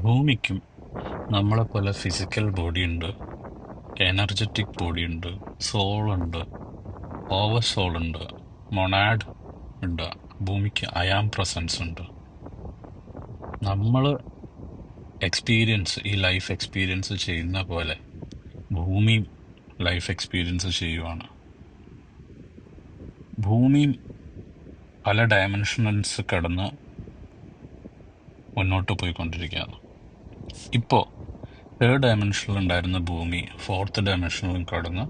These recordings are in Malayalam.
ഭൂമിക്കും നമ്മളെപ്പോലെ ഫിസിക്കൽ ബോഡിയുണ്ട്, എനർജറ്റിക് ബോഡിയുണ്ട്, സോളുണ്ട്, ഓവർ സോളുണ്ട്, മൊണാഡ് ഉണ്ട്. ഭൂമിക്ക് അയാം പ്രസൻസ് ഉണ്ട്. നമ്മൾ ഈ ലൈഫ് എക്സ്പീരിയൻസ് ചെയ്യുന്ന പോലെ ഭൂമി ലൈഫ് എക്സ്പീരിയൻസ് ചെയ്യുവാണ്. ഭൂമി പല ഡയമെൻഷൻസ് കടന്ന് മുന്നോട്ട് പോയിക്കൊണ്ടിരിക്കുകയാണ്. ഇപ്പോൾ 3rd ഡയമെൻഷനിൽ ഉണ്ടായിരുന്ന ഭൂമി 4th ഡയമെൻഷനിലും കടന്ന്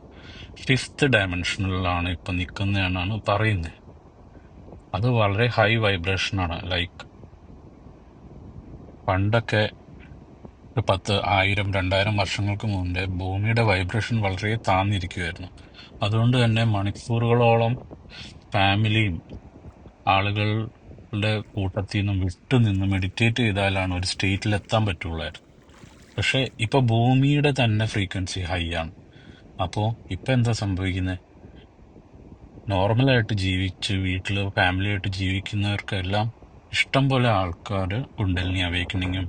5th ഡയമെൻഷനിലാണ് ഇപ്പം നിൽക്കുന്നതെന്നാണ് പറയുന്നത്. അത് വളരെ ഹൈ വൈബ്രേഷനാണ്. ലൈക്ക് പണ്ടൊക്കെ ഒരു 10,000-2,000 വർഷങ്ങൾക്ക് മുമ്പേ ഭൂമിയുടെ വൈബ്രേഷൻ വളരെ താന്നിരിക്കുമായിരുന്നു. അതുകൊണ്ട് തന്നെ മണിക്കൂറുകളോളം ഫാമിലിയും ആളുകളുടെ കൂട്ടത്തിൽ നിന്നും വിട്ടു നിന്ന് മെഡിറ്റേറ്റ് ചെയ്താലാണ് ഒരു സ്റ്റേറ്റിൽ എത്താൻ പറ്റുള്ളായിരുന്നു. പക്ഷെ ഇപ്പൊ ഭൂമിയുടെ തന്നെ ഫ്രീക്വൻസി ഹൈ ആണ്. അപ്പോൾ ഇപ്പം എന്താ സംഭവിക്കുന്നത്? നോർമലായിട്ട് ജീവിച്ച് വീട്ടിൽ ഫാമിലിയായിട്ട് ജീവിക്കുന്നവർക്കെല്ലാം ഇഷ്ടം പോലെ ആൾക്കാർ കുണ്ടലിനി അവേക്കനിങ്ങും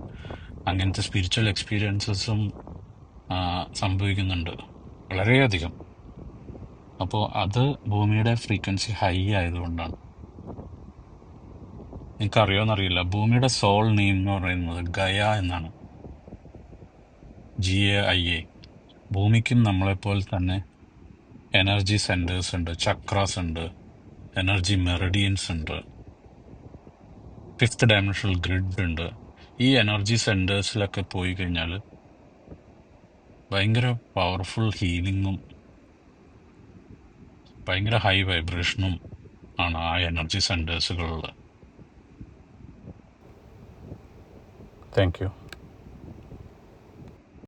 അങ്ങനത്തെ സ്പിരിച്വൽ എക്സ്പീരിയൻസസും സംഭവിക്കുന്നുണ്ട് വളരെയധികം. അപ്പോൾ അത് ഭൂമിയുടെ ഫ്രീക്വൻസി ഹൈ ആയതുകൊണ്ടാണ്. എനിക്കറിയോന്നറിയില്ല, ഭൂമിയുടെ സോൾ നെയിം എന്ന് പറയുന്നത് ഗയ എന്നാണ്, GAIA. ഭൂമിക്കും നമ്മളെപ്പോലെ തന്നെ എനർജി സെന്റേഴ്സ് ഉണ്ട്, ചക്രാസ് ഉണ്ട്, എനർജി മെറിഡിയൻസ് ഉണ്ട്, 5th ഡയമെൻഷണൽ ഗ്രിഡ് ഉണ്ട്. ഈ എനർജി സെന്റേഴ്സിലൊക്കെ പോയി കഴിഞ്ഞാൽ ഭയങ്കര പവർഫുൾ ഹീലിങ്ങും ഭയങ്കര ഹൈ വൈബ്രേഷനും ആണ് ആ എനർജി സെന്റേഴ്സുകളിൽ. Thank you.